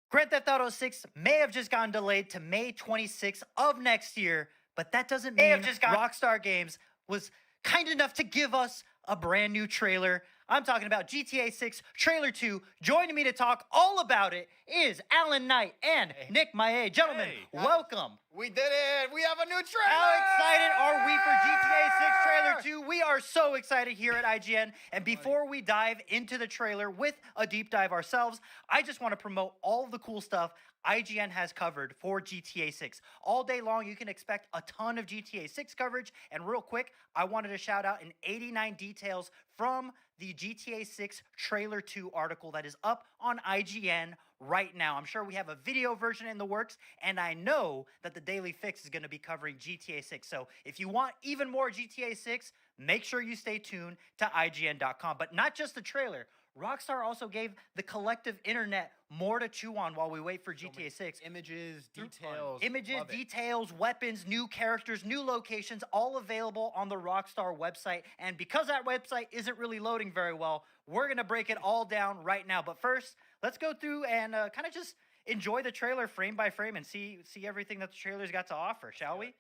Grand Theft Auto 6 may have just gotten delayed to May 26th of next year, but that doesn't mean Rockstar Games was kind enough to give us a brand new trailer. I'm talking about GTA 6 Trailer 2. Joining me to talk all about it is Alan Knight and Nick Maillet. Gentlemen, welcome. We did it. We have a new trailer. How excited are we for GTA 6 Trailer 2? We are so excited here at IGN. And before we dive into the trailer with a deep dive ourselves, I just want to promote all of the cool stuff IGN has covered for GTA 6. All day long, you can expect a ton of GTA 6 coverage. And real quick, I wanted to shout out an 89 details from the GTA 6 Trailer 2 article that is up on IGN right now. I'm sure we have a video version in the works, and I know that the Daily Fix is going to be covering GTA 6. So if you want even more GTA 6, make sure you stay tuned to IGN.com. But not just the trailer. Rockstar also gave the collective internet more to chew on while we wait for GTA 6. Images, details. Images, details, weapons, new characters, new locations, all available on the Rockstar website. And because that website isn't really loading very well, we're going to break it all down right now. But first, let's go through and kind of just enjoy the trailer frame by frame and see everything that the trailer's got to offer, shall we?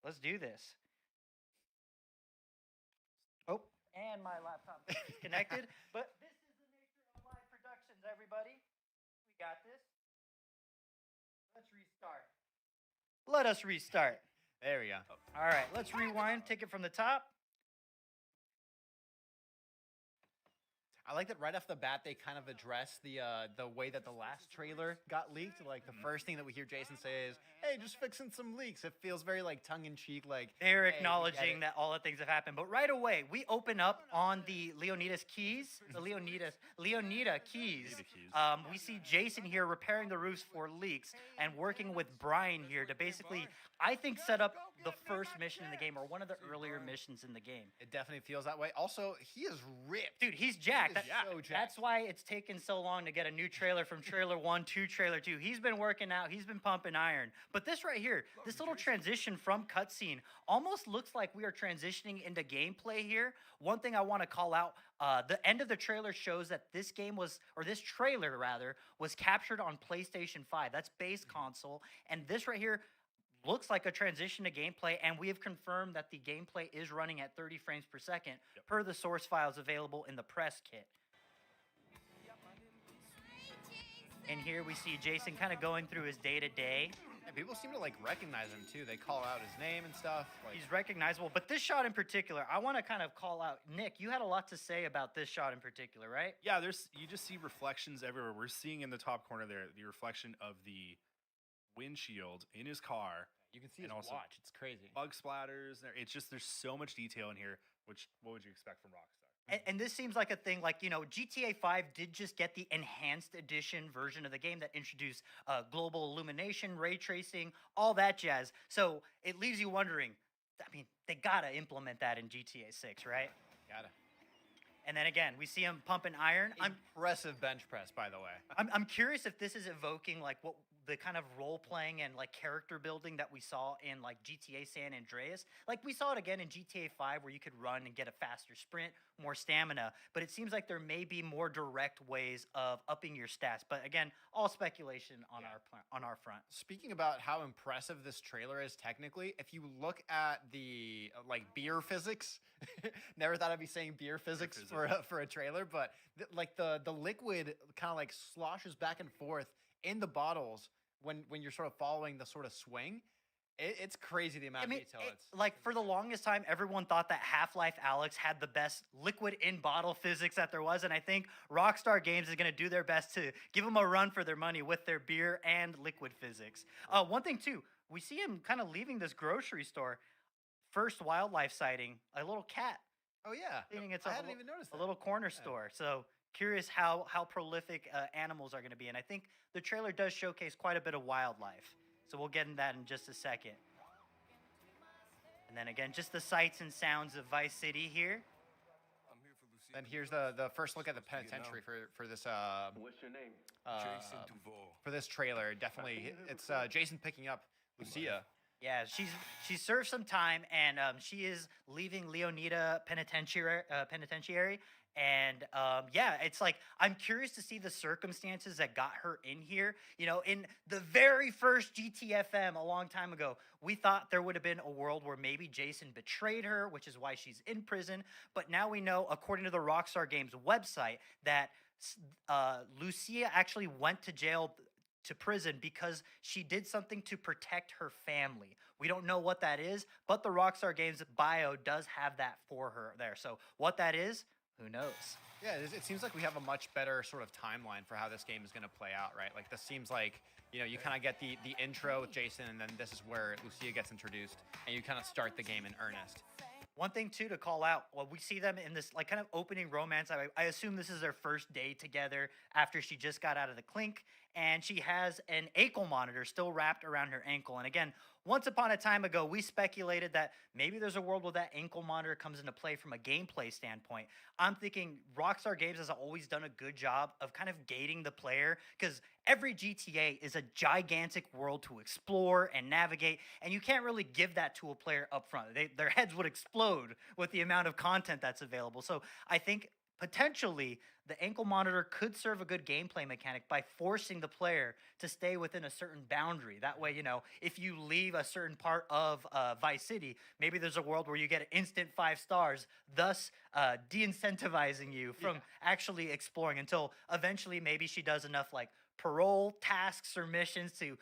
Let's do this. Oh, and my laptop is connected. But this is the nature of live productions, everybody. We got this. Let's restart. Let us restart. There we go. All right, let's rewind. Take it from the top. I like that right off the bat they kind of address the way that the last trailer got leaked. Like the first thing that we hear Jason say is, "Hey, just fixing some leaks." It feels very like tongue in cheek, like they're hey, acknowledging that all the things have happened. But right away, we open up on the Leonidas keys, Leonida keys. We see Jason here repairing the roofs for leaks and working with Brian here to basically, I think, set up the first mission in the game or one of the earlier missions in the game. It definitely feels that way. Also, he is ripped. Dude, he's jacked. So jacked. That's why it's taken so long to get a new trailer from trailer 1 to trailer 2. He's been working out. He's been pumping iron. But this right here, this little transition from cutscene almost looks like we are transitioning into gameplay here. One thing I want to call out, the end of the trailer shows that this game was, or this trailer rather, was captured on PlayStation 5. That's base console. And this right here looks like a transition to gameplay, and we have confirmed that the gameplay is running at 30 frames per second per the source files available in the press kit. And here we see Jason kind of going through his day-to-day. And people seem to like recognize him too. They call out his name and stuff. Like, he's recognizable, but this shot in particular, I want to kind of call out. Nick, you had a lot to say about this shot in particular, right? Yeah, you just see reflections everywhere. We're seeing in the top corner there the reflection of the windshield in his car. You can see his watch. It's crazy. Bug splatters. It's just there's so much detail in here. What would you expect from Rockstar? And this seems like a thing like, you know, GTA 5 did just get the enhanced edition version of the game that introduced global illumination, ray tracing, all that jazz. So it leaves you wondering, I mean, they got to implement that in GTA 6, right? Gotta. And then again, we see him pumping iron. Impressive bench press, by the way. I'm curious if this is evoking like what the kind of role playing and like character building that we saw in like GTA San Andreas. Like we saw it again in GTA 5 where you could run and get a faster sprint, more stamina. But it seems like there may be more direct ways of upping your stats. But again, all speculation on our front. Speaking about how impressive this trailer is technically, if you look at the like beer physics, never thought I'd be saying beer physics for a trailer, but the liquid kind of like sloshes back and forth in the bottles when you're sort of following the sort of swing. It's crazy the amount of detail. Like for the longest time, everyone thought that Half-Life Alyx had the best liquid in bottle physics that there was, and I think Rockstar Games is going to do their best to give them a run for their money with their beer and liquid physics. One thing too, we see him kind of leaving this grocery store. First wildlife sighting, a little cat. Oh yeah, I hadn't even noticed that. A little corner store. So curious how prolific animals are going to be, and I think the trailer does showcase quite a bit of wildlife. So we'll get into that in just a second. And then again, just the sights and sounds of Vice City here. And here's the first look at the penitentiary for this. What's your name? For this trailer, definitely it's Jason picking up Lucia. Yeah, she served some time, and she is leaving Leonida Penitentiary. And yeah, it's like I'm curious to see the circumstances that got her in here. You know, in the very first GTFM a long time ago, we thought there would have been a world where maybe Jason betrayed her, which is why she's in prison. But now we know, according to the Rockstar Games website, that Lucia actually went to jail to prison because she did something to protect her family. We don't know what that is, but the Rockstar Games bio does have that for her there. So what that is, who knows? Yeah, it seems like we have a much better sort of timeline for how this game is going to play out, right? Like, this seems like, you know, you kind of get the intro with Jason, and then this is where Lucia gets introduced, and you kind of start the game in earnest. One thing too to call out, well, we see them in this like kind of opening romance. I assume this is their first day together after she just got out of the clink, and she has an ankle monitor still wrapped around her ankle. And again, once upon a time ago, we speculated that maybe there's a world where that ankle monitor comes into play from a gameplay standpoint. I'm thinking Rockstar Games has always done a good job of kind of gating the player, because every GTA is a gigantic world to explore and navigate, and you can't really give that to a player up front. Their heads would explode with the amount of content that's available. So I think potentially the ankle monitor could serve a good gameplay mechanic by forcing the player to stay within a certain boundary. That way, you know, if you leave a certain part of Vice City, maybe there's a world where you get instant 5 stars, thus de-incentivizing you from actually exploring until eventually maybe she does enough like parole tasks or missions to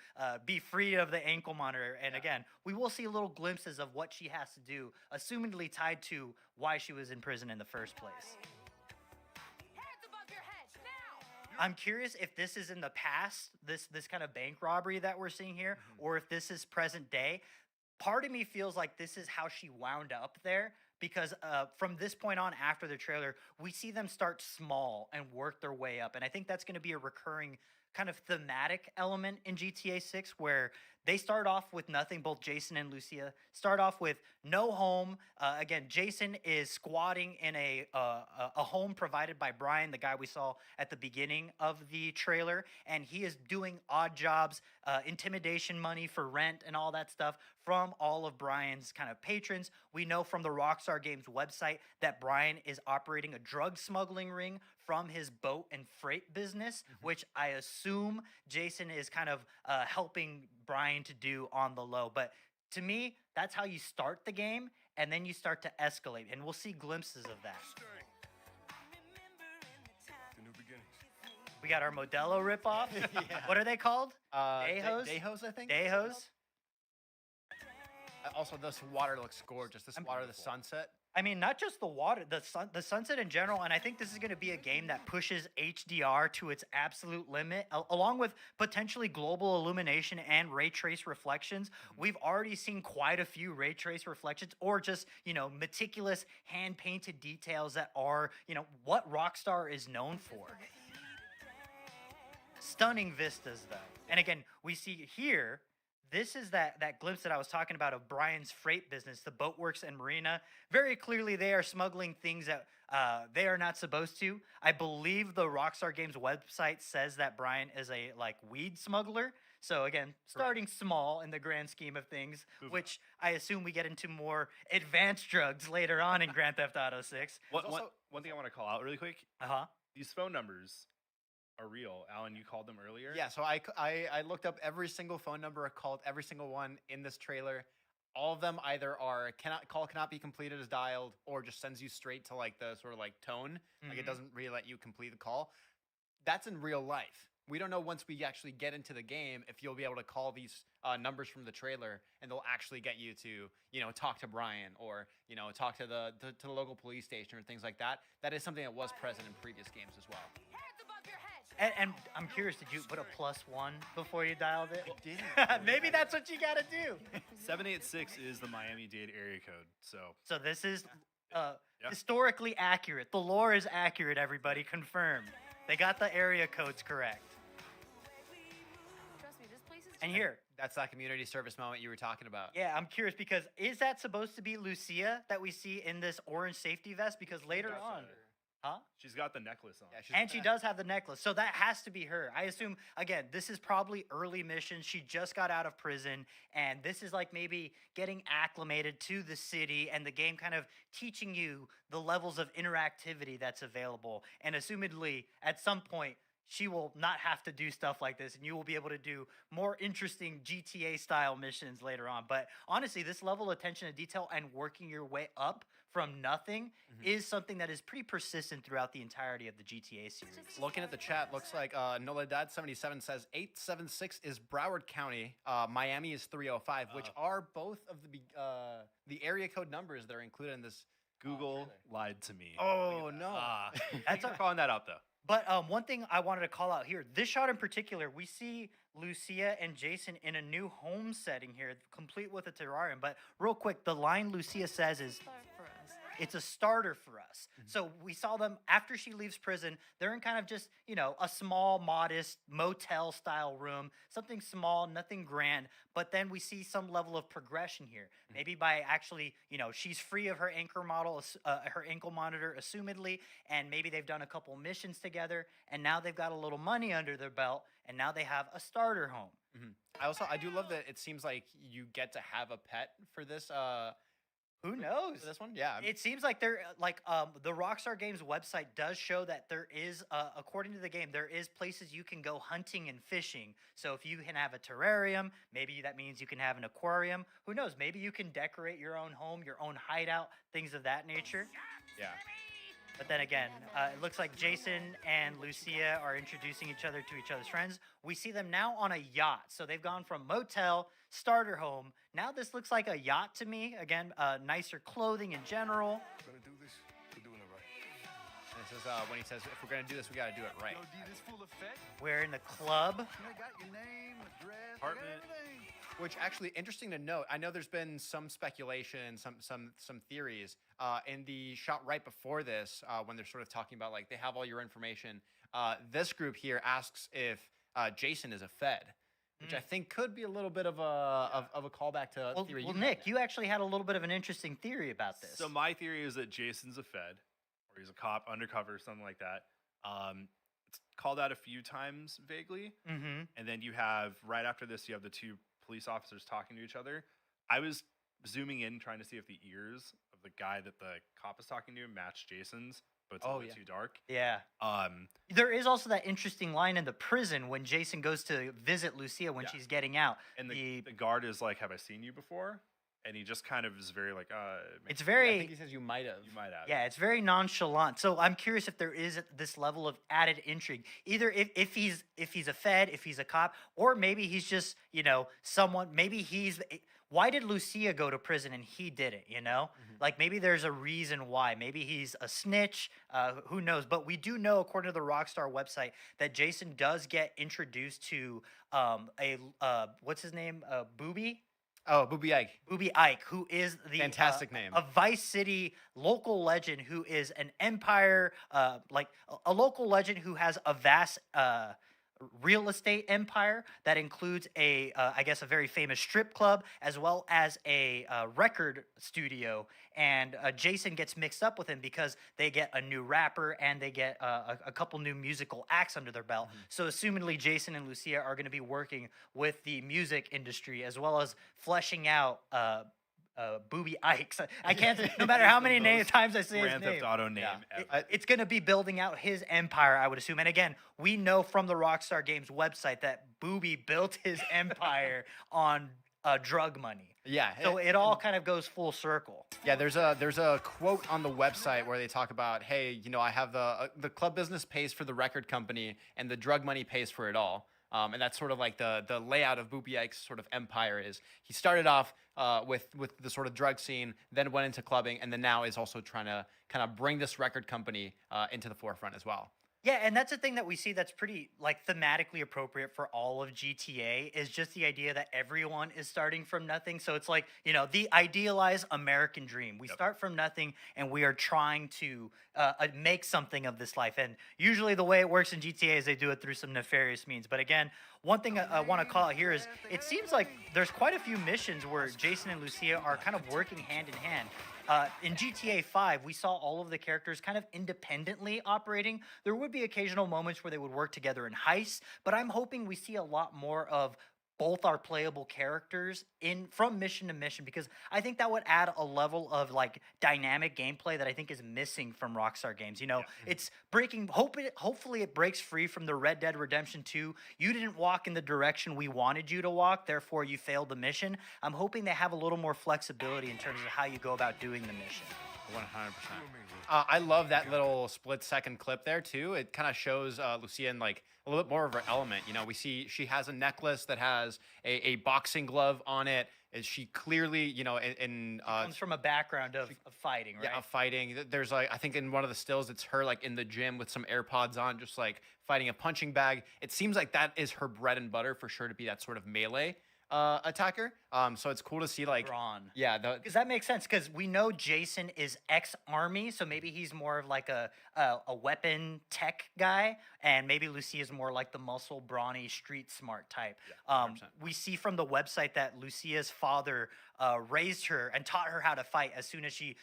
be free of the ankle monitor. And again, we will see little glimpses of what she has to do, assumingly tied to why she was in prison in the first place. I'm curious if this is in the past, this kind of bank robbery that we're seeing here, or if this is present day. Part of me feels like this is how she wound up there, because from this point on after the trailer, we see them start small and work their way up. And I think that's going to be a recurring kind of thematic element in GTA 6, where they start off with nothing. Both Jason and Lucia start off with no home. Again, Jason is squatting in a home provided by Brian, the guy we saw at the beginning of the trailer, and he is doing odd jobs, intimidation money for rent and all that stuff from all of Brian's kind of patrons. We know from the Rockstar Games website that Brian is operating a drug smuggling ring from his boat and freight business, which I assume Jason is kind of helping Brian to do on the low. But to me, that's how you start the game, and then you start to escalate, and we'll see glimpses of that. The new beginnings. We got our Modelo ripoff. What are they called? Dejos? Dejos, I think. Dejos? Also, this water looks gorgeous. This water, the sunset. I mean, not just the water, the sunset in general, and I think this is going to be a game that pushes HDR to its absolute limit, along with potentially global illumination and ray trace reflections. We've already seen quite a few ray trace reflections, or just, you know, meticulous hand-painted details that are, you know, what Rockstar is known for. Stunning vistas, though. And again, we see here, this is that glimpse that I was talking about of Brian's freight business, the boatworks and marina. Very clearly, they are smuggling things that they are not supposed to. I believe the Rockstar Games website says that Brian is a like weed smuggler. So again, starting small in the grand scheme of things, which I assume we get into more advanced drugs later on in Grand Theft Auto 6. One thing I want to call out really quick. These phone numbers are real. Alan, you called them earlier. Yeah, so I looked up every single phone number, called every single one in this trailer. All of them either are cannot be completed as dialed, or just sends you straight to like the sort of like tone. Like, it doesn't really let you complete the call. That's in real life. We don't know once we actually get into the game if you'll be able to call these numbers from the trailer, and they'll actually get you to, you know, talk to Brian, or, you know, talk to the local police station or things like that. That is something that was present in previous games as well. And I'm curious, did you put a +1 before you dialed it? I didn't. Maybe that's what you gotta do. 786 is the Miami-Dade area code. So this is historically accurate. The lore is accurate, everybody. Confirmed. They got the area codes correct. Trust me, this place is And here. That's that community service moment you were talking about. Yeah, I'm curious, because is that supposed to be Lucia that we see in this orange safety vest? Because later on... Huh? She's got the necklace on. Yeah, she's And she does have the necklace, so that has to be her. I assume, again, this is probably early mission. She just got out of prison, and this is like maybe getting acclimated to the city and the game kind of teaching you the levels of interactivity that's available. And assumedly, at some point, she will not have to do stuff like this, and you will be able to do more interesting GTA style missions later on. But honestly, this level of attention to detail and working your way up from nothing is something that is pretty persistent throughout the entirety of the GTA series. Looking at the chat, looks like Noledad77 says 876 is Broward County, Miami is 305, which are both of the area code numbers that are included in this. Google lied to me. Oh no! That's for calling that out though. But one thing I wanted to call out here, this shot in particular, we see Lucia and Jason in a new home setting here, complete with a terrarium. But real quick, the line Lucia says is, it's a starter for us. So we saw them after she leaves prison. They're in kind of just, you know, a small, modest motel style room, something small, nothing grand. But then we see some level of progression here. Maybe by actually, you know, she's free of her her ankle monitor, assumedly, and maybe they've done a couple missions together, and now they've got a little money under their belt, and now they have a starter home. I do love that it seems like you get to have a pet for this. Who knows? For this one, yeah. It seems like the Rockstar Games website does show that there is, according to the game, there is places you can go hunting and fishing. So if you can have a terrarium, maybe that means you can have an aquarium. Who knows? Maybe you can decorate your own home, your own hideout, things of that nature. Yeah. But then again, it looks like Jason and Lucia are introducing each other to each other's friends. We see them now on a yacht. So they've gone from motel, starter home. Now this looks like a yacht to me. Again, nicer clothing in general. Gonna do this, we're doing it right. And this is when he says, if we're gonna do this, we gotta do it right. Yo, D, this full effect. We're in the club. You know, got your name, address, they got Apartment. everything. Which actually interesting to note. I know there's been some speculation, some theories in the shot right before this when they're sort of talking about like they have all your information. This group here asks if Jason is a Fed, which I think could be a little bit of a callback to theory. Well, you Nick, had. you actually had a little bit of an interesting theory about this. So my theory is that Jason's a Fed, or he's a cop, undercover, something like that. It's called out a few times vaguely, and then you have right after this, you have the two police officers talking to each other. I was zooming in trying to see if the ears of the guy that the cop is talking to match Jason's, but it's a little bit too dark. Yeah. Um, There is also that interesting line in the prison when Jason goes to visit Lucia when she's getting out. and the guard is like, "Have I seen you before?" And he just kind of is very like, It's I very think he says you might have. you might have." yeah, it's very nonchalant. So I'm curious if there is this level of added intrigue. Either if he's a Fed, if he's a cop, or maybe he's just, you know, someone. Maybe he's. Why did Lucia go to prison and he didn't? You know, like maybe there's a reason why. Maybe he's a snitch. Who knows? But we do know, according to the Rockstar website, that Jason does get introduced to what's his name? Booby. Oh, Booby Ike. Booby Ike, who is the Fantastic name. a Vice City local legend, who is an empire, like a local legend who has a vast real estate empire that includes I guess a very famous strip club as well as a record studio. And Jason gets mixed up with him because they get a new rapper and they get a couple new musical acts under their belt. So assumedly Jason and Lucia are going to be working with the music industry as well as fleshing out Booby Ike's. I can't, no matter how many times I say his Grand name. Theft Auto name. ever. It's going to be building out his empire, I would assume. And again, we know from the Rockstar Games website that Booby built his empire on drug money. Yeah. So it all kind of goes full circle. Yeah, there's a quote on the website where they talk about, hey, you know, I have the club business pays for the record company and the drug money pays for it all. And that's sort of like the layout of Booby Ike's sort of empire is he started off with the sort of drug scene, then went into clubbing, and then now is also trying to kind of bring this record company into the forefront as well. Yeah, and that's a thing that we see that's pretty like thematically appropriate for all of GTA is just the idea that everyone is starting from nothing. So it's like, you know, the idealized American dream. We start from nothing and we are trying to make something of this life. And usually the way it works in GTA is they do it through some nefarious means. But again, one thing I want to call out here is it seems like there's quite a few missions where Jason and Lucia are kind of working hand in hand. In GTA 5, we saw all of the characters kind of independently operating. There would be occasional moments where they would work together in heists, but I'm hoping we see a lot more of both our playable characters in from mission to mission, because I think that would add a level of like dynamic gameplay that I think is missing from Rockstar games. You know, it's breaking. Hopefully, it breaks free from the Red Dead Redemption 2. You didn't walk in the direction we wanted you to walk, therefore you failed the mission. I'm hoping they have a little more flexibility in terms of how you go about doing the mission. 100%. I love that little split-second clip there too. It kind of shows Lucia in like a little bit more of her element. You know, we see she has a necklace that has a boxing glove on it. Is she clearly, you know, Comes from a background of fighting, right? yeah, fighting. There's like, I think in one of the stills, it's her like in the gym with some AirPods on, just like fighting a punching bag. It seems like that is her bread and butter for sure, to be that sort of melee attacker. So it's cool to see like Braun. Yeah, Because that makes sense, because we know Jason is ex-army, so maybe he's more of like a weapon tech guy, and maybe Lucia is more like the muscle, brawny, street smart type. Yeah, 100%. We see from the website that Lucia's father raised her and taught her how to fight as soon as she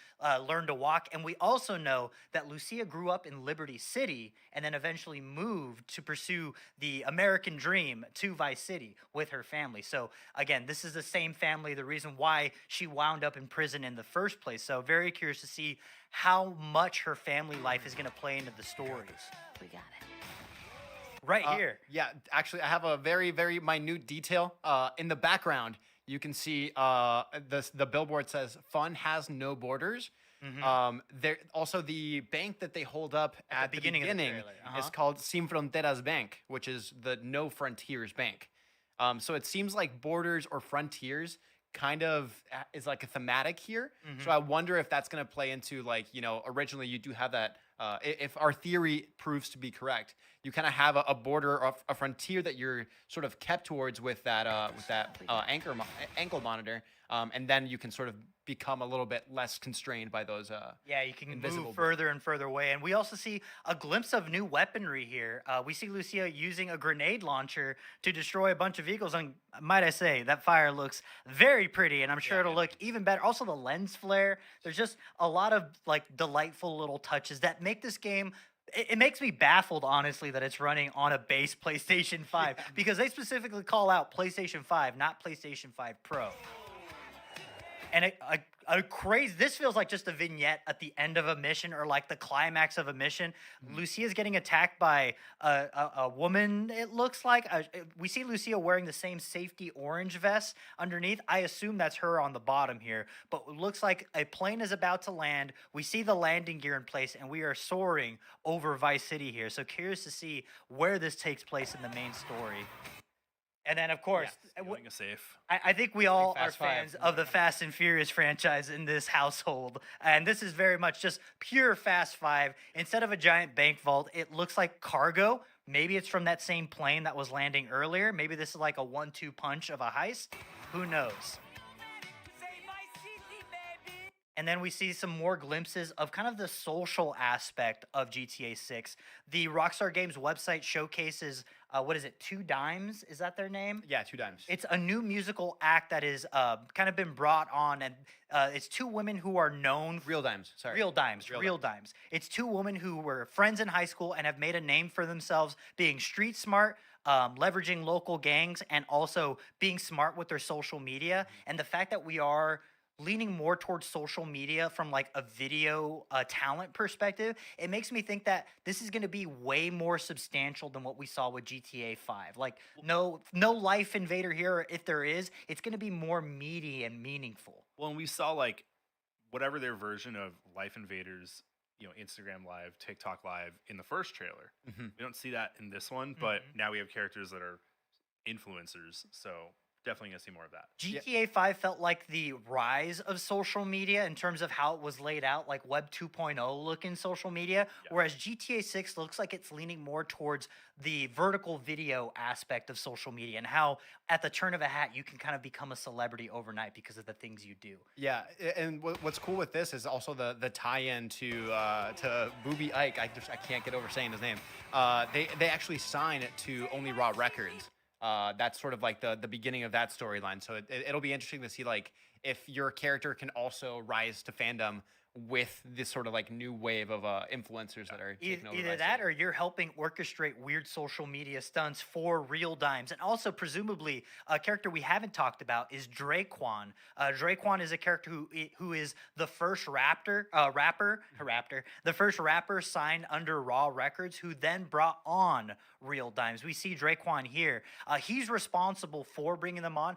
learned to walk, and we also know that Lucia grew up in Liberty City and then eventually moved to pursue the American dream to Vice City with her family. So again, this is the same family, the reason why she wound up in prison in the first place. So very curious to see how much her family life is going to play into the stories. We got it. Right here. Yeah, actually, I have a very, very minute detail. In the background, you can see the billboard says "Fun has no borders." There also the bank that they hold up at the beginning of the trailer. is called Sin Fronteras Bank, which is the No Frontiers Bank. So it seems like borders or frontiers kind of is like a thematic here. So I wonder if that's going to play into like, you know, originally you do have that. If our theory proves to be correct, you kind of have a border of a frontier that you're sort of kept towards with that ankle monitor, and then you can sort of become a little bit less constrained by those. Yeah, you can invisible move further and further away. And we also see a glimpse of new weaponry here. We see Lucia using a grenade launcher to destroy a bunch of vehicles. And might I say, that fire looks very pretty, and I'm sure it'll look even better. Also, the lens flare. There's just a lot of like delightful little touches that make this game. It makes me baffled, honestly, that it's running on a base PlayStation 5 because they specifically call out PlayStation 5, not PlayStation 5 Pro. And a crazy, this feels like just a vignette at the end of a mission or like the climax of a mission. Lucia's getting attacked by a woman, it looks like. We see Lucia wearing the same safety orange vest underneath. I assume that's her on the bottom here, but it looks like a plane is about to land. We see the landing gear in place, and we are soaring over Vice City here. So curious to see where this takes place in the main story. And then, of course, Stealing a safe. I think we all are Fast Five. fans of the Fast and Furious franchise in this household. And this is very much just pure Fast Five. Instead of a giant bank vault, it looks like cargo. Maybe it's from that same plane that was landing earlier. Maybe this is like a 1-2 punch of a heist. Who knows? And then we see some more glimpses of kind of the social aspect of GTA 6. The Rockstar Games website showcases, what is it, Two Dimes? Is that their name? Yeah, Two Dimes. It's a new musical act that is kind of been brought on, and it's two women who are known. Real Dimes. Sorry. Real Dimes. Real Dimes. It's two women who were friends in high school and have made a name for themselves being street smart, leveraging local gangs, and also being smart with their social media. And the fact that we are leaning more towards social media from like a video talent perspective, it makes me think that this is going to be way more substantial than what we saw with GTA 5. Like no life invader here, or if there is, it's going to be more meaty and meaningful. Well, and we saw like whatever their version of Life Invaders, you know, Instagram Live, TikTok Live in the first trailer. We don't see that in this one, but now we have characters that are influencers, so definitely gonna see more of that. GTA 5 felt like the rise of social media in terms of how it was laid out, like Web 2.0 looking social media, whereas GTA 6 looks like it's leaning more towards the vertical video aspect of social media and how at the turn of a hat you can kind of become a celebrity overnight because of the things you do. Yeah, and what's cool with this is also the tie-in to Booby Ike. I can't get over saying his name. They actually sign it to Only Raw Records. That's sort of like the beginning of that storyline. So it'll be interesting to see like if your character can also rise to fandom with this sort of like new wave of influencers that are taking over. Either that or you're helping orchestrate weird social media stunts for real dimes. And also, presumably, a character we haven't talked about is Draquan. Draquan is a character who is the first rapper, the first rapper signed under Raw Records, who then brought on real dimes. We see Draquan here. He's responsible for bringing them on.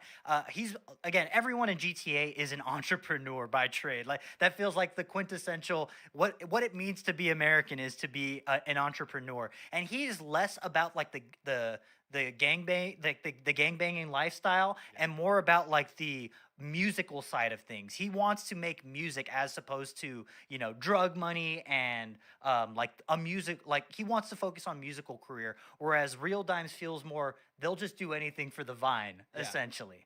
He's, again, everyone in GTA is an entrepreneur by trade. Like, that feels like the quintessential what it means to be American is to be an entrepreneur, and he's less about like the gangbang the gangbanging lifestyle and more about like the musical side of things. He wants to make music as opposed to, you know, drug money and like a music, like he wants to focus on musical career, whereas Real Dimes feels more they'll just do anything for the vine, essentially.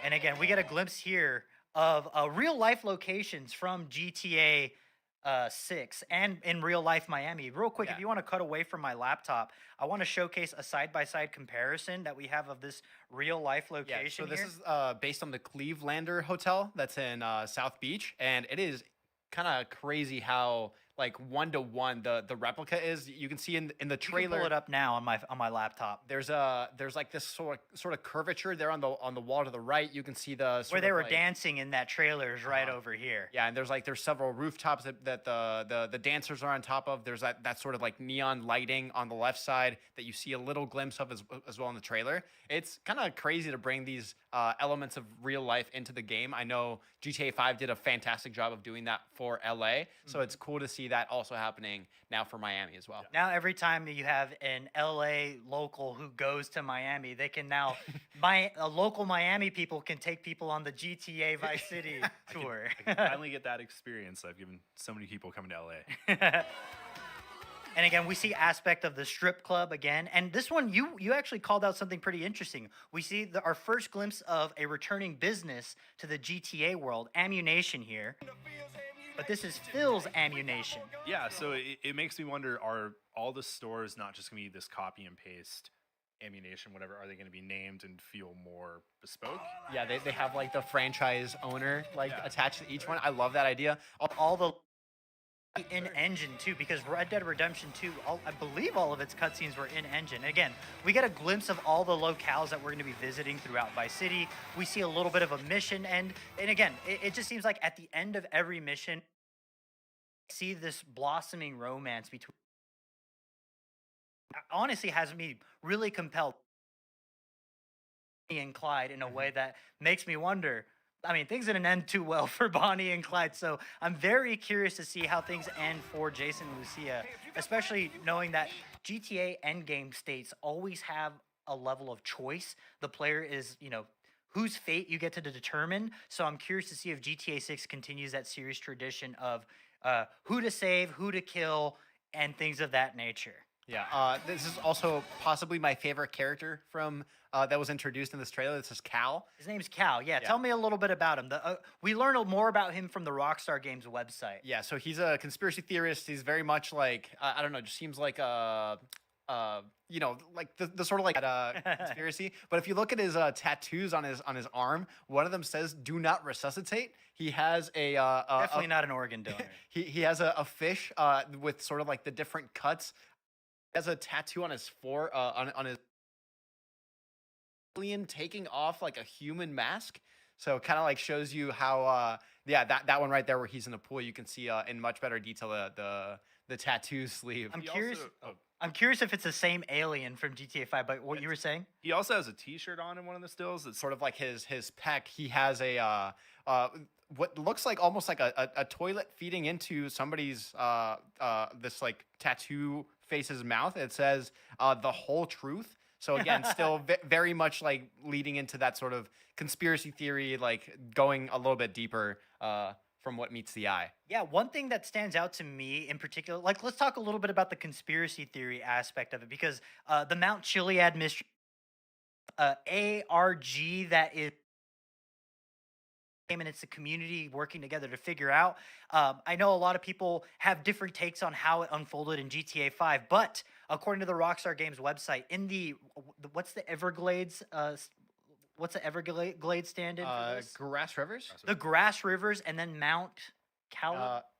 And again, we get a glimpse here of real life locations from GTA 6 and in real life Miami. Real quick, if you want to cut away from my laptop, I want to showcase a side-by-side comparison that we have of this real life location. So this is based on the Clevelander Hotel that's in South Beach, and it is kind of crazy how like 1-to-1 the replica is. You can see in the trailer. You can pull it up now on my laptop. There's like this sort of curvature there on the wall to the right. You can see the where they were dancing in that trailer is right over here. Yeah, and there's several rooftops that the dancers are on top of. There's that sort of like neon lighting on the left side that you see a little glimpse of as well in the trailer. It's kind of crazy to bring these elements of real life into the game. I know GTA 5 did a fantastic job of doing that for LA, so it's cool to see that also happening now for Miami as well. Now every time you have an LA local who goes to Miami, they can now local Miami people can take people on the GTA Vice City tour. I can finally get that experience I've given so many people coming to LA. And again, we see aspect of the strip club again. And this one, you actually called out something pretty interesting. We see our first glimpse of a returning business to the GTA world, Ammunition here. But this is Phil's Ammunition. Yeah, so it makes me wonder, are all the stores not just going to be this copy and paste Ammunition, whatever? Are they going to be named and feel more bespoke? Yeah, they have like the franchise owner attached to each one. I love that idea. All the in engine too, because Red Dead Redemption 2, I believe all of its cutscenes were in engine. Again, we get a glimpse of all the locales that we're going to be visiting throughout Vice City. We see a little bit of a mission, and again, it just seems like at the end of every mission, see this blossoming romance between. Honestly, has me really compelled and Clyde in a way that makes me wonder. I mean, things didn't end too well for Bonnie and Clyde, so I'm very curious to see how things end for Jason and Lucia, especially knowing that GTA endgame states always have a level of choice. The player is, you know, whose fate you get to determine. So I'm curious to see if GTA 6 continues that series tradition of who to save, who to kill, and things of that nature. Yeah, this is also possibly my favorite character from that was introduced in this trailer. This is Cal. His name's Cal. Yeah, tell me a little bit about him. We learned more about him from the Rockstar Games website. Yeah, so he's a conspiracy theorist. He's very much like I don't know, just seems like you know, like the sort of like conspiracy. But if you look at his tattoos on his arm, one of them says "Do not resuscitate." He has a definitely not an organ donor. he has a fish with sort of like the different cuts. He has a tattoo on his on his alien taking off like a human mask. So kind of like shows you how that one right there where he's in the pool, you can see in much better detail the tattoo sleeve. I'm curious. I'm curious if it's the same alien from GTA 5, but what you were saying? He also has a T-shirt on in one of the stills. It's sort of like his pec. He has a what looks like almost like a toilet feeding into somebody's this like tattoo face's mouth. It says the whole truth. So again, still very much like leading into that sort of conspiracy theory, like going a little bit deeper from what meets the eye. Yeah, one thing that stands out to me in particular, like let's talk a little bit about the conspiracy theory aspect of it, because the Mount Chiliad mystery, ARG, that is, and it's the community working together to figure out. I know a lot of people have different takes on how it unfolded in GTA 5, but according to the Rockstar Games website, in the what's the Everglades what's the Everglades stand in for this? Grass Rivers, The Grass Rivers, and then Mount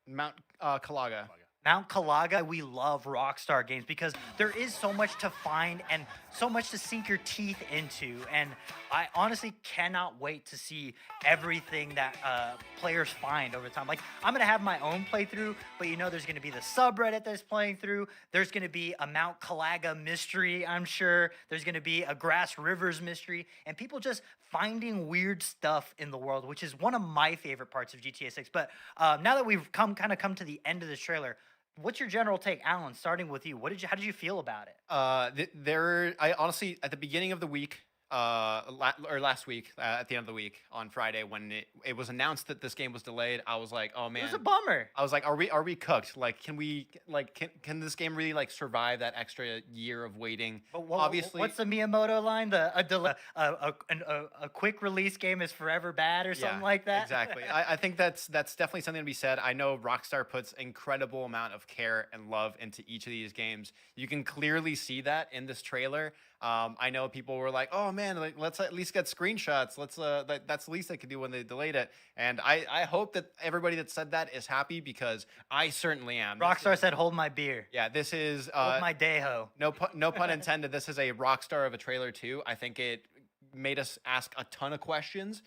Mount Calaga. Mount Calaga. We love Rockstar games because there is so much to find and so much to sink your teeth into. And I honestly cannot wait to see everything that players find over time. Like, I'm going to have my own playthrough, but you know there's going to be the subreddit that's playing through. There's going to be a Mount Calaga mystery, I'm sure. There's going to be a Grass Rivers mystery. And people just finding weird stuff in the world, which is one of my favorite parts of GTA 6. But now that we've come to the end of this trailer, what's your general take, Alan? Starting with you, how did you feel about it? I honestly, at the beginning of the week, or last week, at the end of the week on Friday, when it was announced that this game was delayed, I was like, oh man, It was a bummer. I was like, are we cooked? Like, can this game really like survive that extra year of waiting? But Obviously, what's the Miyamoto line? A quick release game is forever bad, or something like that. Exactly. I think that's definitely something to be said. I know Rockstar puts incredible amount of care and love into each of these games. You can clearly see that in this trailer. I know people were like, "Oh man, like, let's at least get screenshots. That's the least they could do when they delayed it." And I hope that everybody that said that is happy, because I certainly am. Rockstar said, "Hold my beer." Yeah, this is Hold my deho. no pun intended. This is a Rockstar of a trailer too. I think it made us ask a ton of questions.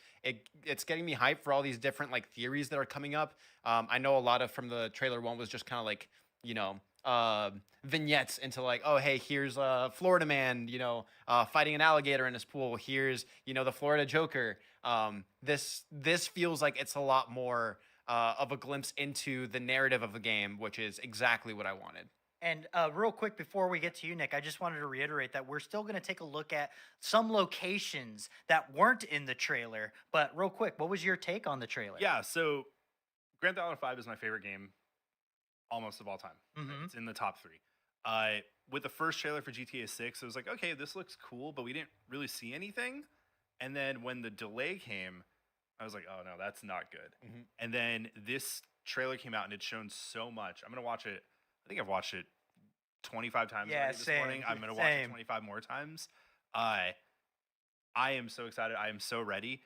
It's getting me hyped for all these different like theories that are coming up. I know a lot of from the trailer one was just kind of like, you know, vignettes into like, oh hey, here's a Florida man, you know, fighting an alligator in his pool. Here's, you know, the Florida Joker. This feels like it's a lot more of a glimpse into the narrative of the game, which is exactly what I wanted. And real quick, before we get to you, Nick, I just wanted to reiterate that we're still going to take a look at some locations that weren't in the trailer. But real quick, what was your take on the trailer? Yeah, so Grand Theft Auto 5 is my favorite game almost of all time. Mhm. It's in the top 3. With the first trailer for GTA 6, it was like, okay, this looks cool, but we didn't really see anything. And then when the delay came, I was like, oh no, that's not good. Mhm. And then this trailer came out and it's shown so much. I'm going to watch it. I think I've watched it 25 times Yeah, already this same, morning. I'm going to watch it same. 25 more times. I am so excited. I am so ready.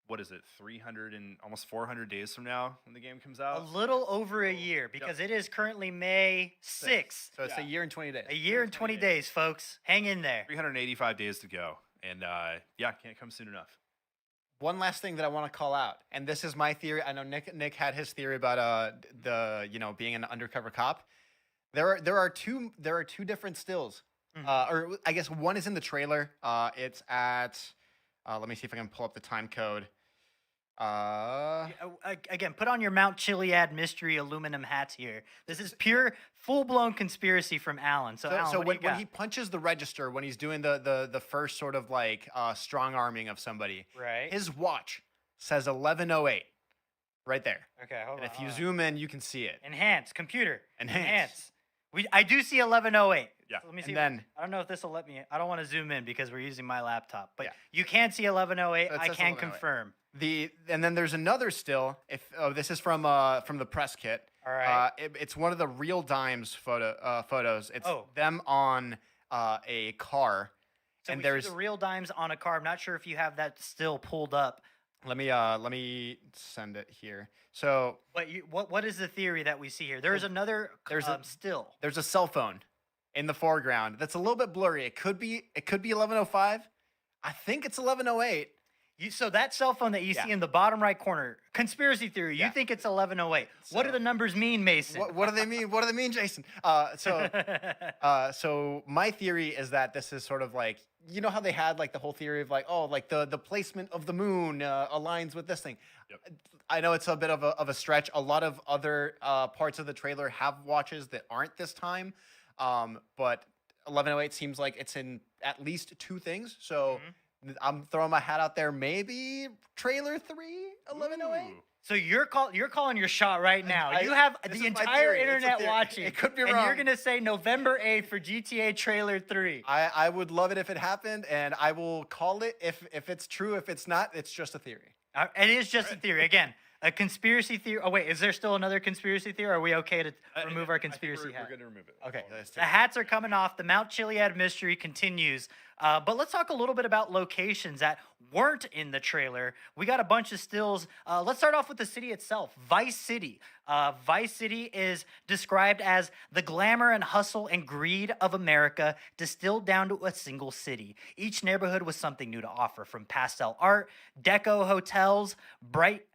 What is it? 300 and almost 400 days from now when the game comes A out. little over a year, because it is currently May 6th. So it's a Yeah. year and 20 days. A year and 20 days, folks. Hang in there. 385 days to go. And yeah, can't come soon enough. One last thing that I want to call out, and this is my theory. I know Nick had his theory about the, you know, being an undercover cop. There are two different stills, or I guess one is in the trailer. It's at let me see if I can pull up the time code. Again, put on your Mount Chiliad mystery aluminum hats here. This is pure, full-blown conspiracy from Alan. So Alan, what do you when got? he punches the register, when he's doing the first sort of like strong arming of somebody, Right. his watch says 11:08 right there. Okay, hold And on. if you zoom in, you can see it. Enhance, computer. Enhance. I do see 11:08. Yeah. So let me And see. then- I don't know if this will let me. I don't want to zoom in because we're using my laptop. But Yeah. you can see 11:08. So it I says can 11:08. confirm. And then there's another still. This is from the press kit. All right. It's one of the real dimes photos. It's Oh. them on a car. So and we there's see the real dimes on a car. I'm not sure if you have that still pulled up. let me send it here. So But what is the theory that we see here? There's another there's a- still. there's a cell phone in the foreground that's a little bit blurry. It could be 11:05. I think it's 11:08. So that cell phone that you Yeah. see in the bottom right corner, conspiracy theory, you Yeah. think it's 11:08. What do So- the numbers mean, Mason? What do they mean? What do they mean, Jason? So my theory is that this is sort of like, you know how they had like the whole theory of like, oh, like the placement of the moon aligns with this thing. Yep. I know it's a bit of a stretch. A lot of other parts of the trailer have watches that aren't this time, but 11:08 seems like it's in at least 2 things. So I'm throwing my hat out there. Maybe trailer 3, 11:08. Ooh. So you're calling your shot right now. You have this the is my entire theory. It's a internet theory. watching. It could be and wrong. you're gonna say November 8th for GTA trailer 3. I would love it if it happened, and I will call it if it's true. If it's not, it's just a theory. It is just a theory. Again, A conspiracy theory. Oh wait, is there still another conspiracy theory? Or are we okay to remove our I think conspiracy we're hat? going to remove it. Okay, Well, let's The hats are coming off. The Mount Chiliad mystery continues. But let's talk a little bit about locations that weren't in the trailer. We got a bunch of stills. Let's start off with the city itself, Vice City. Vice City is described as the glamour and hustle and greed of America distilled down to a single city. Each neighborhood was something new to offer, from pastel art, deco hotels, bright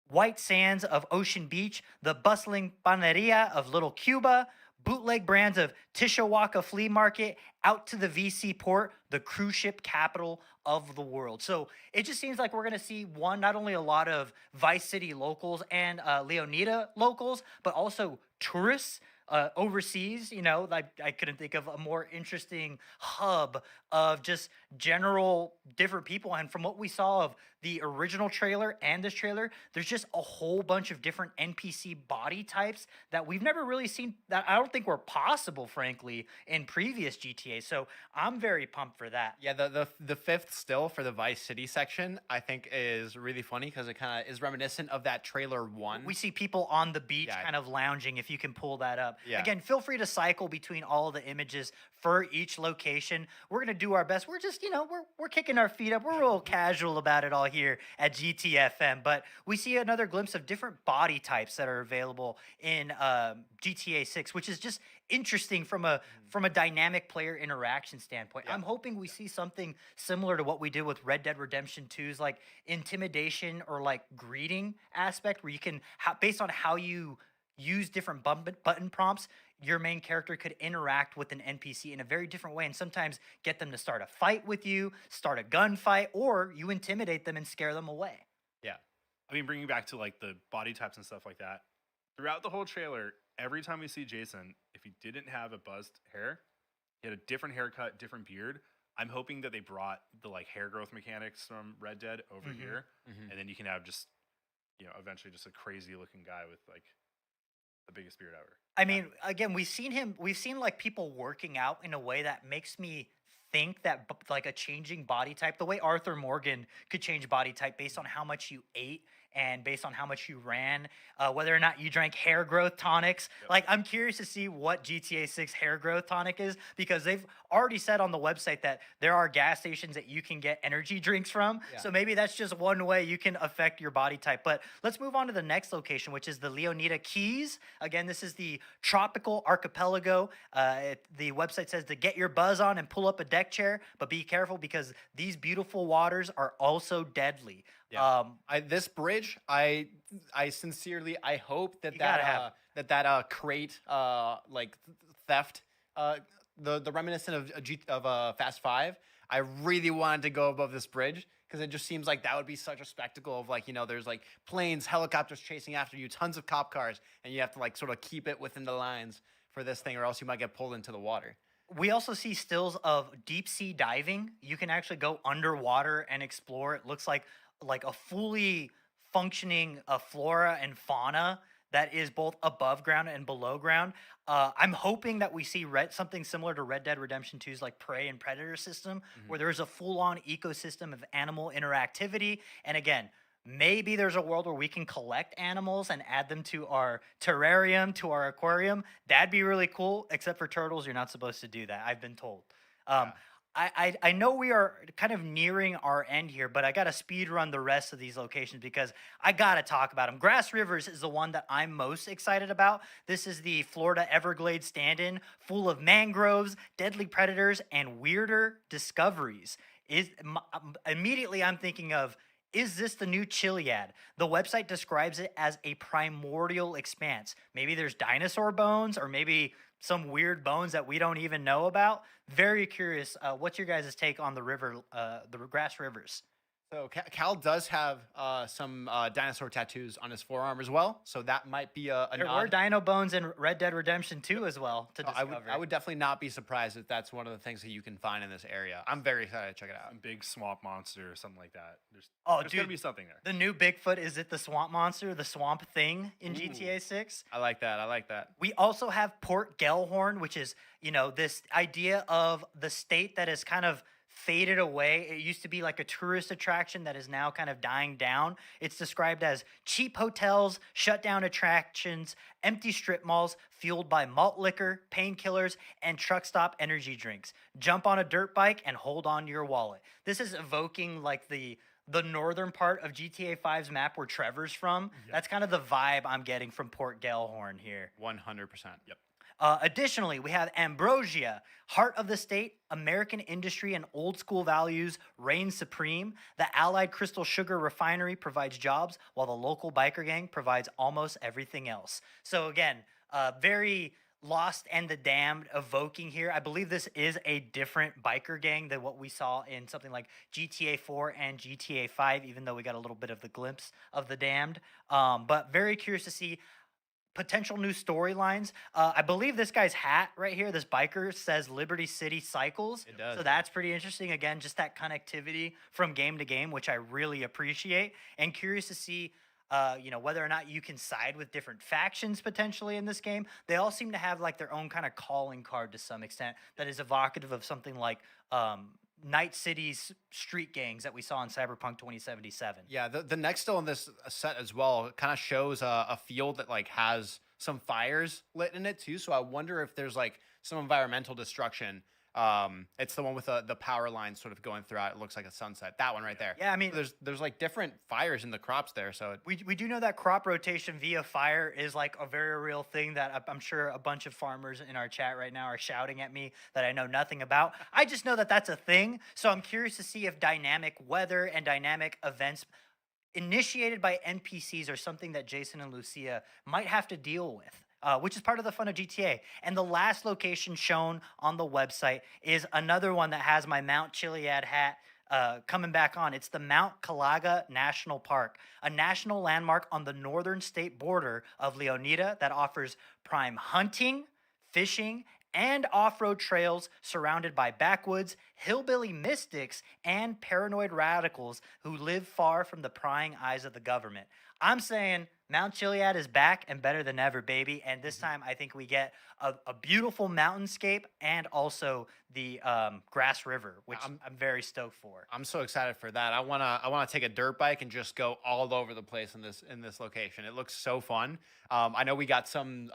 white sands of Ocean Beach, the bustling paneria of Little Cuba, bootleg brands of Tishawaka Flea Market, out to the VC port, the cruise ship capital of the world. So it just seems like we're going to see not only a lot of Vice City locals and Leonida locals, but also tourists overseas. Like I couldn't think of a more interesting hub of just general different people. And from what we saw of the original trailer and this trailer, there's just a whole bunch of different NPC body types that we've never really seen, that I don't think were possible, frankly, in previous GTA. So I'm very pumped for that. Yeah, the fifth still for the Vice City section, I think is really funny because it kind of is reminiscent of that trailer one. We see people on the beach Yeah. kind of lounging, if you can pull that up. Yeah. Again, feel free to cycle between all the images for each location. We're going to do our best. We're just, we're kicking our feet up. We're real casual about it all here at GTFM. But we see another glimpse of different body types that are available in GTA 6, which is just interesting from a dynamic player interaction standpoint. Yeah. I'm hoping we see something similar to what we did with Red Dead Redemption 2's like intimidation or like greeting aspect, where you can based on how you use different button prompts, your main character could interact with an NPC in a very different way, and sometimes get them to start a fight with you, start a gunfight, or you intimidate them and scare them away. Yeah. I mean, bringing back to like the body types and stuff like that, throughout the whole trailer, every time we see Jason, if he didn't have a buzzed hair, he had a different haircut, different beard. I'm hoping that they brought the like hair growth mechanics from Red Dead over here, and then you can have just, eventually just a crazy looking guy with like the biggest beard ever. I mean, again, we've seen like people working out in a way that makes me think that like a changing body type, the way Arthur Morgan could change body type based on how much you ate and based on how much you ran, whether or not you drank hair growth tonics. Yep. Like, I'm curious to see what GTA 6 hair growth tonic is, because they've already said on the website that there are gas stations that you can get energy drinks from. Yeah. So maybe that's just one way you can affect your body type. But let's move on to the next location, which is the Leonida Keys. Again, this is the tropical archipelago. The website says to get your buzz on and pull up a deck chair, but be careful because these beautiful waters are also deadly. Yeah. This bridge, I sincerely, I hope You gotta have- that crate like theft, the reminiscent of Fast Five. I really wanted to go above this bridge because it just seems like that would be such a spectacle of like, there's like planes, helicopters chasing after you, tons of cop cars, and you have to like sort of keep it within the lines for this thing, or else you might get pulled into the water. We also see stills of deep sea diving. You can actually go underwater and explore. It looks like a fully functioning flora and fauna that is both above ground and below ground. I'm hoping that we see something similar to Red Dead Redemption 2's like prey and predator system, where there's a full-on ecosystem of animal interactivity. And again, maybe there's a world where we can collect animals and add them to our terrarium, to our aquarium. That'd be really cool, except for turtles. You're not supposed to do that, I've been told. I know we are kind of nearing our end here, but I got to speed run the rest of these locations because I got to talk about them. Grass Rivers is the one that I'm most excited about. This is the Florida Everglades stand-in, full of mangroves, deadly predators, and weirder discoveries. Immediately I'm thinking of, is this the new Chiliad? The website describes it as a primordial expanse. Maybe there's dinosaur bones, or maybe some weird bones that we don't even know about. Very curious. What's your guys' take on the Grass Rivers? So Cal does have some dinosaur tattoos on his forearm as well. So that might be a There nod. were dino bones in Red Dead Redemption 2 as well to I discover. would definitely not be surprised if that's one of the things that you can find in this area. I'm very excited to check it out. Some big swamp monster or something like that. There's Dude, gonna be something there. the new Bigfoot, is it the swamp monster, the swamp thing in GTA 6? I like that. We also have Port Gellhorn, which is, this idea of the state that is kind of faded away. It used to be like a tourist attraction that is now kind of dying down. It's described as cheap hotels, shut down attractions, empty strip malls fueled by malt liquor, painkillers, and truck stop energy drinks. Jump on a dirt bike and hold on to your wallet. This is evoking like the northern part of GTA 5's map where Trevor's from. That's kind of the vibe I'm getting from Port Gellhorn here. 100%. Yep. Additionally, we have Ambrosia, heart of the state, American industry and old school values reign supreme. The Allied Crystal Sugar Refinery provides jobs, while the local biker gang provides almost everything else. So again, very Lost and the Damned evoking here. I believe this is a different biker gang than what we saw in something like GTA 4 and GTA 5, even though we got a little bit of the glimpse of the Damned. But very curious to see potential new storylines. I believe this guy's hat right here, this biker, says Liberty City Cycles. It does. So that's pretty interesting. Again, just that connectivity from game to game, which I really appreciate. And curious to see, whether or not you can side with different factions potentially in this game. They all seem to have like their own kind of calling card to some extent that is evocative of something like Night City's street gangs that we saw in Cyberpunk 2077. Yeah, the next still in this set as well kind of shows a field that like has some fires lit in it too. So I wonder if there's like some environmental destruction. It's the one with the power lines sort of going throughout. It looks like a sunset. That one right there. Yeah, I mean, there's like different fires in the crops there. So we do know that crop rotation via fire is like a very real thing that I'm sure a bunch of farmers in our chat right now are shouting at me that I know nothing about. I just know that that's a thing. So I'm curious to see if dynamic weather and dynamic events initiated by NPCs are something that Jason and Lucia might have to deal with. Which is part of the fun of GTA. And the last location shown on the website is another one that has my Mount Chiliad hat coming back on. It's the Mount Calaga National Park, a national landmark on the northern state border of Leonida that offers prime hunting, fishing, and off-road trails surrounded by backwoods, hillbilly mystics, and paranoid radicals who live far from the prying eyes of the government. I'm saying Mount Chiliad is back and better than ever, baby. And this time, I think we get a beautiful mountainscape and also the Grass River, which I'm very stoked for. I'm so excited for that. I wanna take a dirt bike and just go all over the place in this location. It looks so fun. I know we got some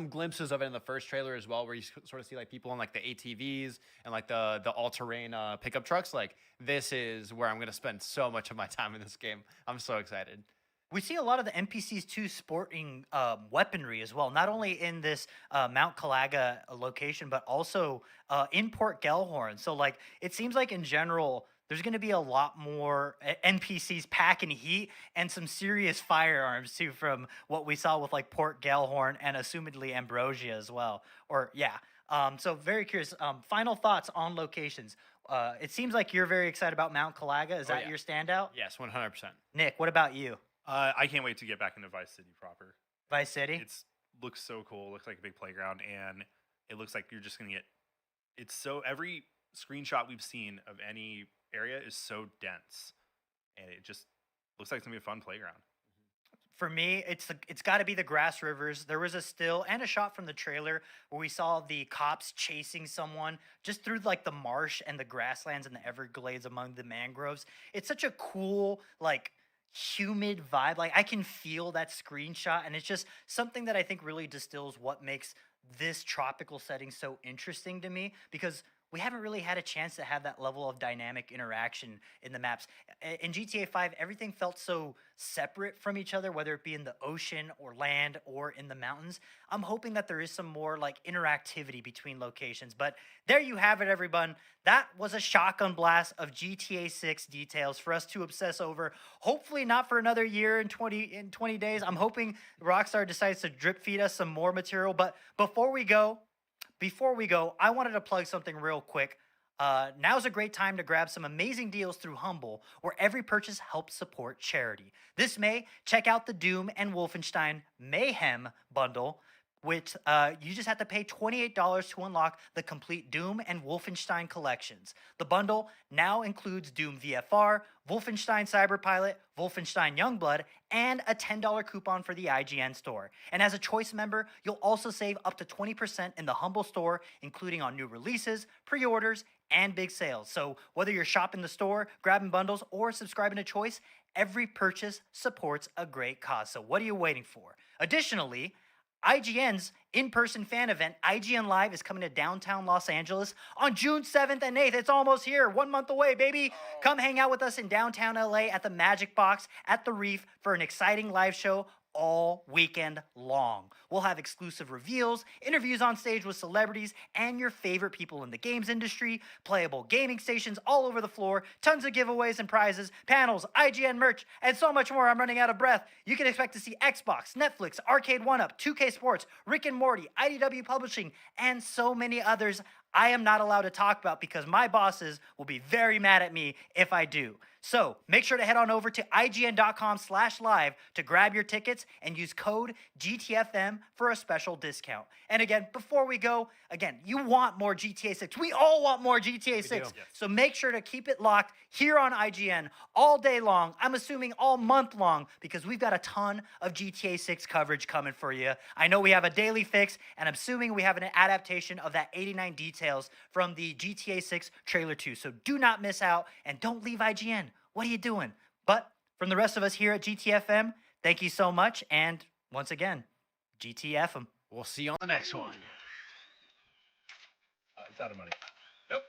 glimpses of it in the first trailer as well, where you sort of see like people in like the ATVs and like the all-terrain pickup trucks. Like this is where I'm gonna spend so much of my time in this game. I'm so excited. We see a lot of the NPCs too sporting weaponry as well, not only in this Mount Calaga location, but also in Port Gellhorn. So like it seems like in general, there's going to be a lot more NPCs packing heat and some serious firearms too, from what we saw with like Port Gellhorn and assumedly Ambrosia as well. So very curious. Final thoughts on locations. It seems like you're very excited about Mount Calaga. Is that your standout? Yes, 100%. Nick, what about you? I can't wait to get back into Vice City proper. Vice City? It looks so cool. It looks like a big playground, and it looks like you're just gonna get. Every screenshot we've seen of any area is so dense, and it just looks like it's gonna be a fun playground. For me, it's got to be the grass rivers. There was a still and a shot from the trailer where we saw the cops chasing someone just through like the marsh and the grasslands and the Everglades among the mangroves. It's such a cool like humid vibe. Like I can feel that screenshot, and it's just something that I think really distills what makes this tropical setting so interesting to me, because we haven't really had a chance to have that level of dynamic interaction in the maps. In GTA 5, everything felt so separate from each other, whether it be in the ocean or land or in the mountains. I'm hoping that there is some more like interactivity between locations. But there you have it, everyone. That was a shotgun blast of GTA 6 details for us to obsess over. Hopefully not for another year in 20 days. I'm hoping Rockstar decides to drip feed us some more material. But before we go, I wanted to plug something real quick. Now's a great time to grab some amazing deals through Humble, where every purchase helps support charity. This May, check out the Doom and Wolfenstein Mayhem bundle, which you just have to pay $28 to unlock the complete Doom and Wolfenstein collections. The bundle now includes Doom VFR, Wolfenstein Cyberpilot, Wolfenstein Youngblood, and a $10 coupon for the IGN store. And as a Choice member, you'll also save up to 20% in the Humble store, including on new releases, pre-orders, and big sales. So whether you're shopping the store, grabbing bundles, or subscribing to Choice, every purchase supports a great cause. So what are you waiting for? Additionally, IGN's in-person fan event, IGN Live, is coming to downtown Los Angeles on June 7th and 8th. It's almost here, 1 month away, baby. Come hang out with us in downtown LA at the Magic Box at the Reef for an exciting live show all weekend long. We'll have exclusive reveals, interviews on stage with celebrities and your favorite people in the games industry, playable gaming stations all over the floor, tons of giveaways and prizes, panels, IGN merch, and so much more. I'm running out of breath. You can expect to see Xbox, Netflix, Arcade 1UP, 2K Sports, Rick and Morty, IDW Publishing, and so many others I am not allowed to talk about because my bosses will be very mad at me if I do. So make sure to head on over to IGN.com/live to grab your tickets and use code GTFM for a special discount. And again, before we go, you want more GTA 6. We all want more GTA 6. do. Yes. So make sure to keep it locked here on IGN all day long. I'm assuming all month long because we've got a ton of GTA 6 coverage coming for you. I know we have a daily fix, and I'm assuming we have an adaptation of that 89 details from the GTA 6 trailer 2. So do not miss out and don't leave IGN. What are you doing? But from the rest of us here at GTFM, thank you so much. And once again, GTFM. We'll see you on the next one. It's out of money. Nope.